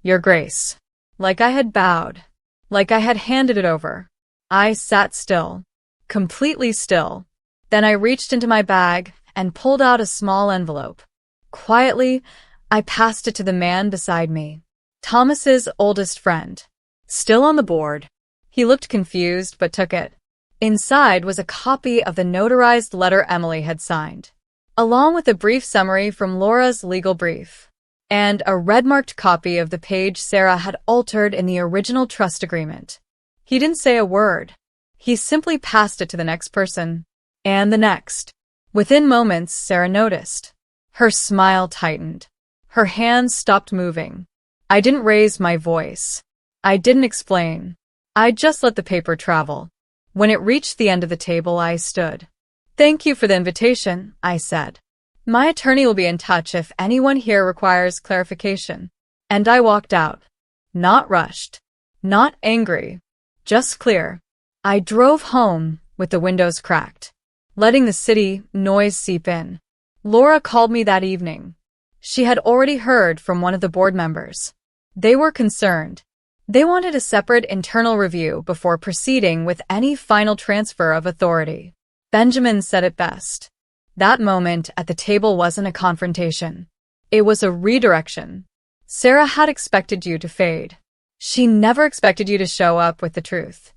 Speaker 1: Your grace. Like I had bowed. Like I had handed it over. I sat still. Completely still. Then I reached into my bag and pulled out a small envelope. Quietly, I passed it to the man beside me. Thomas's oldest friend. Still on the board. He looked confused but took it. Inside was a copy of the notarized letter Emily had signed, along with a brief summary from Laura's legal brief. and a red-marked copy of the page Sarah had altered in the original trust agreement. He didn't say a word. He simply passed it to the next person, and the next. Within moments, Sarah noticed. Her smile tightened. Her hands stopped moving. I didn't raise my voice. I didn't explain. I just let the paper travel. When it reached the end of the table, I stood. "Thank you for the invitation," I said. "My attorney will be in touch if anyone here requires clarification." And I walked out. Not rushed. Not angry. Just clear. I drove home with the windows cracked, letting the city noise seep in. Laura called me that evening. She had already heard from one of the board members. They were concerned. They wanted a separate internal review before proceeding with any final transfer of authority. Benjamin said it best. That moment at the table wasn't a confrontation. It was a redirection. Sarah had expected you to fade. She never expected you to show up with the truth.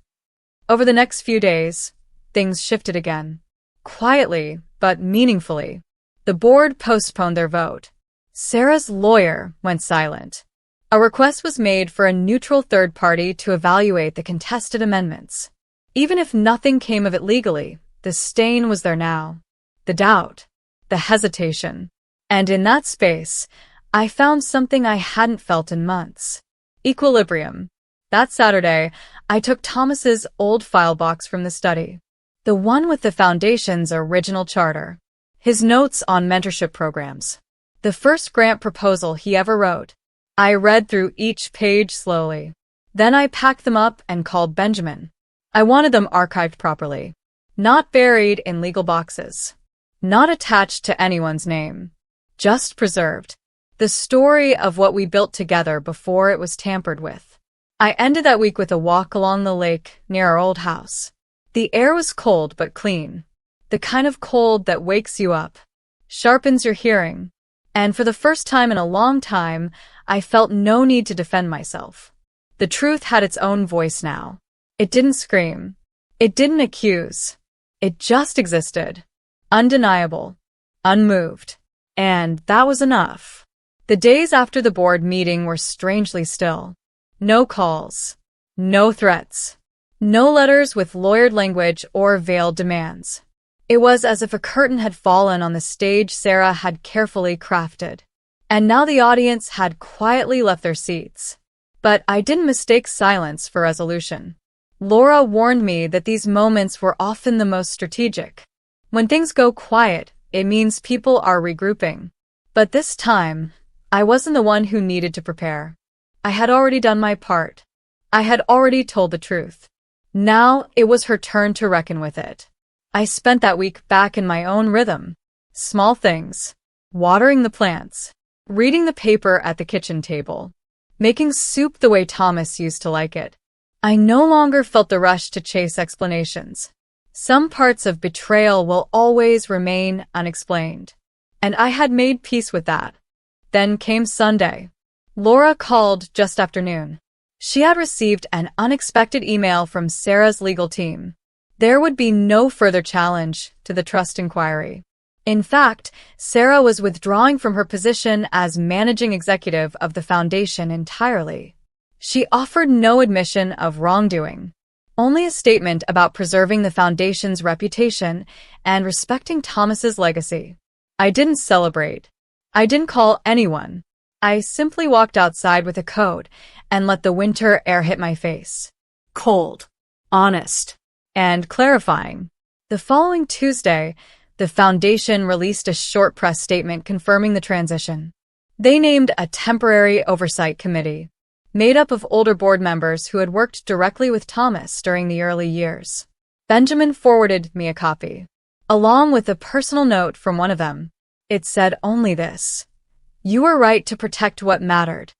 Speaker 1: Over the next few days, things shifted again. Quietly, but meaningfully. The board postponed their vote. Sarah's lawyer went silent. A request was made for a neutral third party to evaluate the contested amendments. Even if nothing came of it legally, the stain was there now. The doubt, the hesitation. And in that space, I found something I hadn't felt in months. Equilibrium. That Saturday, I took Thomas's old file box from the study. The one with the Foundation's original charter. His notes on mentorship programs. The first grant proposal he ever wrote. I read through each page slowly. Then I packed them up and called Benjamin. I wanted them archived properly. Not buried in legal boxes. Not attached to anyone's name. Just preserved. The story of what we built together before it was tampered with. I ended that week with a walk along the lake near our old house. The air was cold but clean. The kind of cold that wakes you up. Sharpens your hearing. And for the first time in a long time, I felt no need to defend myself. The truth had its own voice now. It didn't scream. It didn't accuse. It just existed. Undeniable. Unmoved. And that was enough. The days after the board meeting were strangely still. No calls. No threats. No letters with lawyered language or veiled demands. It was as if a curtain had fallen on the stage Sarah had carefully crafted. And now the audience had quietly left their seats. But I didn't mistake silence for resolution. Laura warned me that these moments were often the most strategic. When things go quiet, it means people are regrouping. But this time, I wasn't the one who needed to prepare. I had already done my part. I had already told the truth. Now it was her turn to reckon with it. I spent that week back in my own rhythm. Small things. Watering the plants. Reading the paper at the kitchen table. Making soup the way Thomas used to like it. I no longer felt the rush to chase explanations. Some parts of betrayal will always remain unexplained. And I had made peace with that. Then came Sunday. Laura called just after noon. She had received an unexpected email from Sarah's legal team. There would be no further challenge to the trust inquiry. In fact, Sarah was withdrawing from her position as managing executive of the foundation entirely. She offered no admission of wrongdoing, only a statement about preserving the foundation's reputation and respecting Thomas's legacy. I didn't celebrate. I didn't call anyone. I simply walked outside with a coat and let the winter air hit my face.
Speaker 2: Cold. Honest.
Speaker 1: And clarifying. The following Tuesday, the foundation released a short press statement confirming the transition. They named a temporary oversight committee, made up of older board members who had worked directly with Thomas during the early years. Benjamin forwarded me a copy, along with a personal note from one of them. It said only this: "You were right to protect what mattered."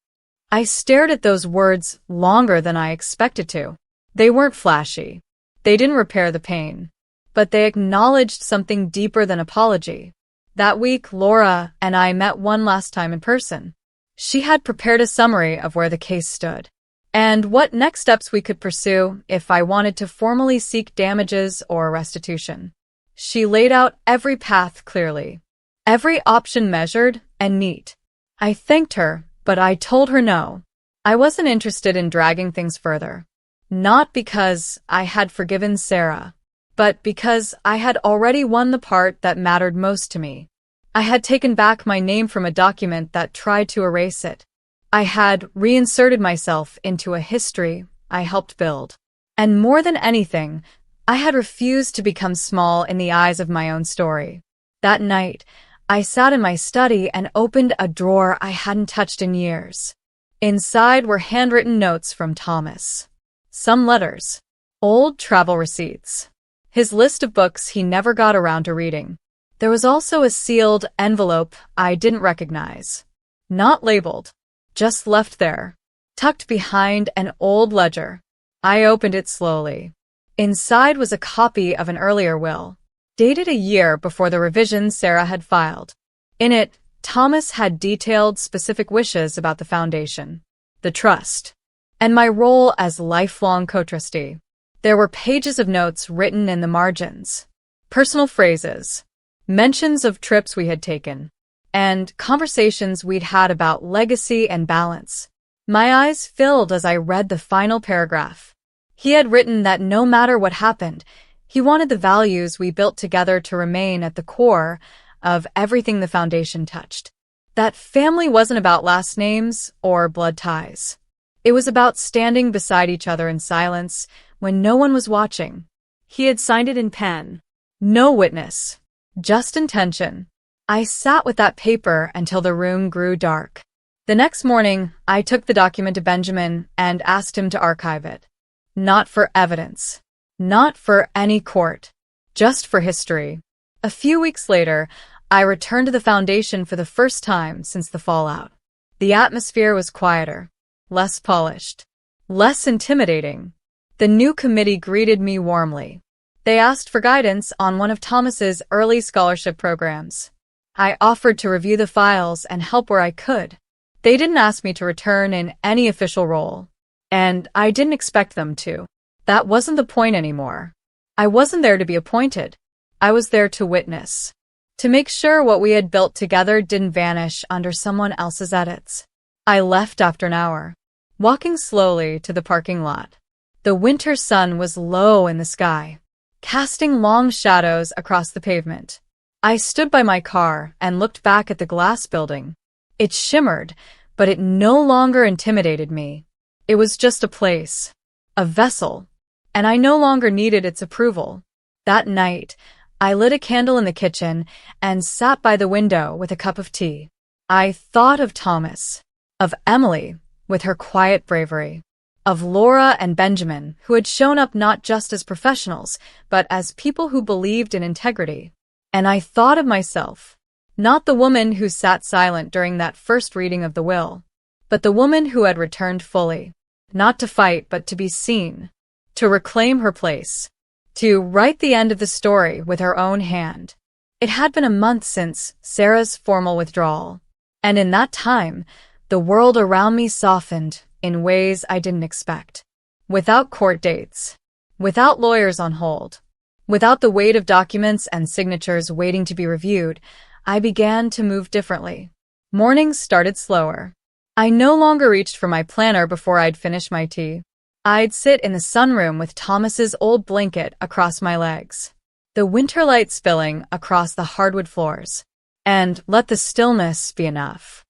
Speaker 1: I stared at those words longer than I expected to. They weren't flashy. They didn't repair the pain. But they acknowledged something deeper than apology. That week, Laura and I met one last time in person. She had prepared a summary of where the case stood, and what next steps we could pursue if I wanted to formally seek damages or restitution. She laid out every path clearly, every option measured and neat. I thanked her, but I told her no. I wasn't interested in dragging things further. Not because I had forgiven Sarah, but because I had already won the part that mattered most to me. I had taken back my name from a document that tried to erase it. I had reinserted myself into a history I helped build. And more than anything, I had refused to become small in the eyes of my own story. That night, I sat in my study and opened a drawer I hadn't touched in years. Inside were handwritten notes from Thomas. Some letters. Old travel receipts. His list of books he never got around to reading. There was also a sealed envelope I didn't recognize. Not labeled. Just left there. Tucked behind an old ledger. I opened it slowly. Inside was a copy of an earlier will, dated a year before the revisions Sarah had filed. In it, Thomas had detailed specific wishes about the foundation, the trust, and my role as lifelong co-trustee. There were pages of notes written in the margins, personal phrases, mentions of trips we had taken, and conversations we'd had about legacy and balance. My eyes filled as I read the final paragraph. He had written that no matter what happened, he wanted the values we built together to remain at the core of everything the foundation touched. That family wasn't about last names or blood ties. It was about standing beside each other in silence when no one was watching.
Speaker 2: He had signed it in pen.
Speaker 1: No witness. Just intention. I sat with that paper until the room grew dark. The next morning, I took the document to Benjamin and asked him to archive it. Not for evidence. Not for any court. Just for history. A few weeks later, I returned to the foundation for the first time since the fallout. The atmosphere was quieter, less polished, less intimidating. The new committee greeted me warmly. They asked for guidance on one of Thomas's early scholarship programs. I offered to review the files and help where I could. They didn't ask me to return in any official role, and I didn't expect them to. That wasn't the point anymore. I wasn't there to be appointed. I was there to witness. To make sure what we had built together didn't vanish under someone else's edits. I left after an hour, walking slowly to the parking lot. The winter sun was low in the sky, casting long shadows across the pavement. I stood by my car and looked back at the glass building. It shimmered, but it no longer intimidated me. It was just a place, a vessel, and I no longer needed its approval. That night, I lit a candle in the kitchen and sat by the window with a cup of tea. I thought of Thomas, of Emily, with her quiet bravery, of Laura and Benjamin, who had shown up not just as professionals, but as people who believed in integrity. And I thought of myself, not the woman who sat silent during that first reading of the will, but the woman who had returned fully, not to fight but to be seen, to reclaim her place, to write the end of the story with her own hand. It had been a month since Sarah's formal withdrawal, and in that time, the world around me softened in ways I didn't expect. Without court dates, without lawyers on hold, without the weight of documents and signatures waiting to be reviewed, I began to move differently. Mornings started slower. I no longer reached for my planner before I'd finished my tea. I'd sit in the sunroom with Thomas's old blanket across my legs, the winter light spilling across the hardwood floors, and let the stillness be enough.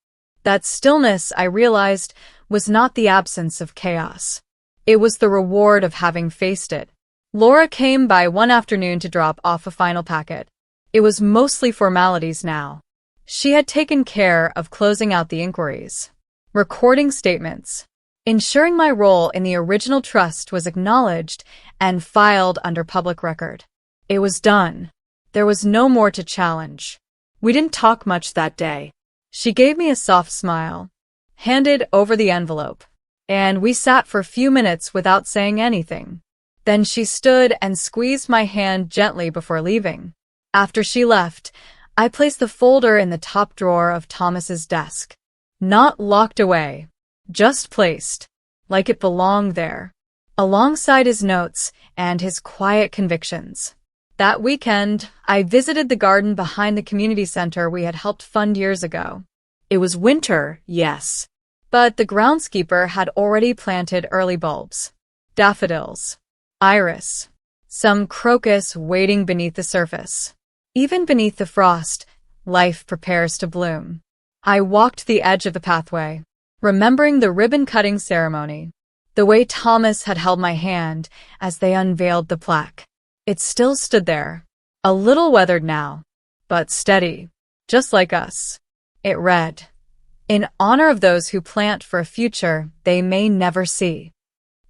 Speaker 1: That stillness, I realized, was not the absence of chaos. It was the reward of having faced it. Laura came by one afternoon to drop off a final packet. It was mostly formalities now. She had taken care of closing out the inquiries, recording statements, ensuring my role in the original trust was acknowledged and filed under public record. It was done. There was no more to challenge.
Speaker 2: We didn't talk much that day.
Speaker 1: She gave me a soft smile, handed over the envelope, and we sat for a few minutes without saying anything. Then she stood and squeezed my hand gently before leaving. After she left, I placed the folder in the top drawer of Thomas's desk. Not locked away, just placed, like it belonged there, alongside his notes and his quiet convictions. That weekend, I visited the garden behind the community center we had helped fund years ago.
Speaker 2: It was winter, yes.
Speaker 1: But the groundskeeper had already planted early bulbs. Daffodils. Iris. Some crocus waiting beneath the surface. Even beneath the frost, life prepares to bloom. I walked the edge of the pathway, remembering the ribbon-cutting ceremony, the way Thomas had held my hand as they unveiled the plaque. It still stood there, a little weathered now, but steady, just like us. It read, "In honor of those who plant for a future they may never see."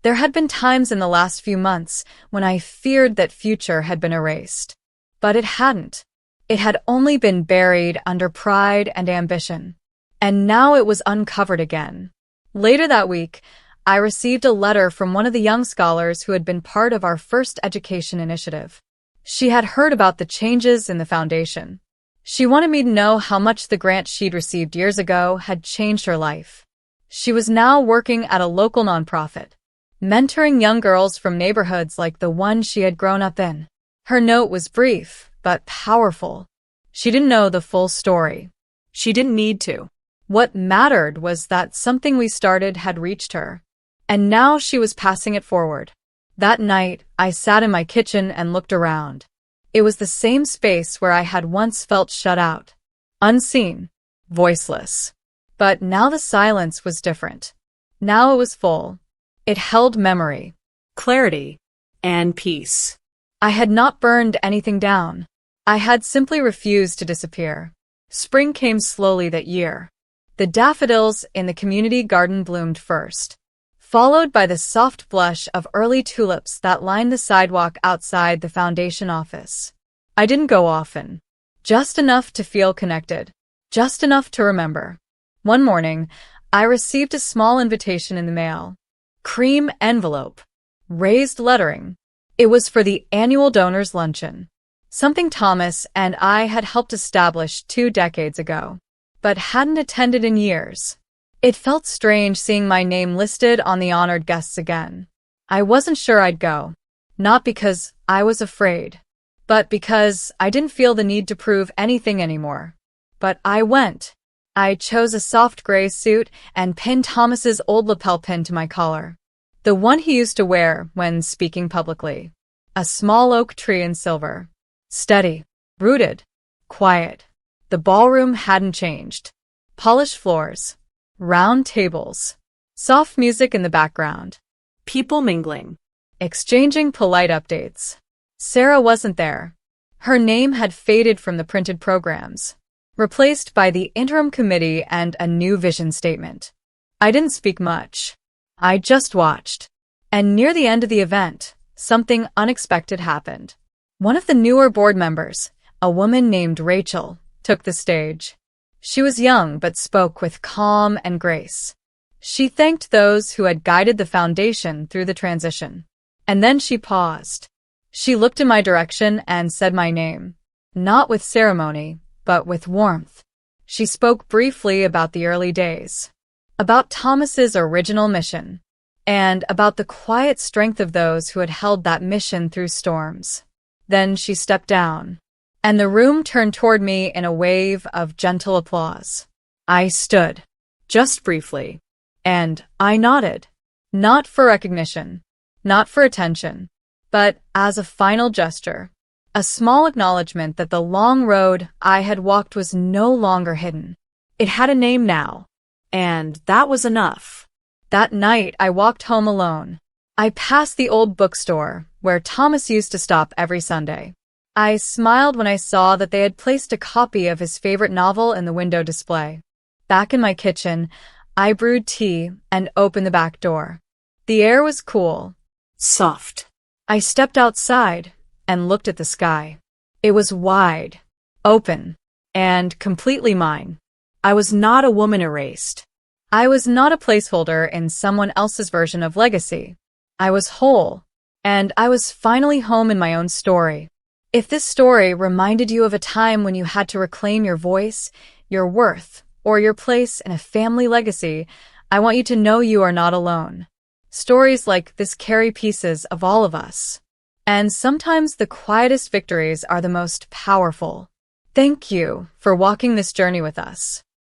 Speaker 1: There had been times in the last few months when I feared that future had been erased. But it hadn't. It had only been buried under pride and ambition. And now it was uncovered again. Later that week, I received a letter from one of the young scholars who had been part of our first education initiative. She had heard about the changes in the foundation. She wanted me to know how much the grant she'd received years ago had changed her life. She was now working at a local nonprofit, mentoring young girls from neighborhoods like the one she had grown up in. Her note was brief, but powerful. She didn't know the full story.
Speaker 2: She didn't need to.
Speaker 1: What mattered was that something we started had reached her, and now she was passing it forward. That night, I sat in my kitchen and looked around. It was the same space where I had once felt shut out, unseen, voiceless. But now the silence was different. Now it was full. It held memory,
Speaker 2: Clarity and peace.
Speaker 1: I had not burned anything down. I had simply refused to disappear. Spring came slowly that year. The daffodils in the community garden bloomed first, followed by the soft blush of early tulips that lined the sidewalk outside the foundation office. I didn't go often, just enough to feel connected, just enough to remember. One morning, I received a small invitation in the mail. Cream envelope, raised lettering. It was for the annual donors luncheon, something Thomas and I had helped establish 2 decades ago, but hadn't attended in years. It felt strange seeing my name listed on the honored guests again. I wasn't sure I'd go, not because I was afraid, but because I didn't feel the need to prove anything anymore. But I went. I chose a soft gray suit and pinned Thomas's old lapel pin to my collar, the one he used to wear when speaking publicly. A small oak tree in silver. Steady, rooted, quiet. The ballroom hadn't changed. Polished floors, round tables, soft music in the background.
Speaker 2: People mingling.
Speaker 1: Exchanging polite updates. Sarah wasn't there. Her name had faded from the printed programs, replaced by the interim committee and a new vision statement. I didn't speak much. I just watched. And near the end of the event, something unexpected happened. One of the newer board members, a woman named Rachel, took the stage. She was young but spoke with calm and grace. She thanked those who had guided the foundation through the transition. And then she paused. She looked in my direction and said my name, not with ceremony, but with warmth. She spoke briefly about the early days, about Thomas's original mission, and about the quiet strength of those who had held that mission through storms. Then she stepped down, and the room turned toward me in a wave of gentle applause. I stood, just briefly, and I nodded, not for recognition, not for attention, but as a final gesture, a small acknowledgement that the long road I had walked was no longer hidden. It had a name now, and that was enough. That night, I walked home alone. I passed the old bookstore, where Thomas used to stop every Sunday. I smiled when I saw that they had placed a copy of his favorite novel in the window display. Back in my kitchen, I brewed tea and opened the back door. The air was cool,
Speaker 2: Soft.
Speaker 1: I stepped outside and looked at the sky. It was wide, open, and completely mine.
Speaker 2: I was not a woman erased.
Speaker 1: I was not a placeholder in someone else's version of legacy. I was whole, and I was finally home in my own story. If this story reminded you of a time when you had to reclaim your voice, your worth, or your place in a family legacy, I want you to know you are not alone. Stories like this carry pieces of all of us. And sometimes the quietest victories are the most powerful. Thank you for walking this journey with us.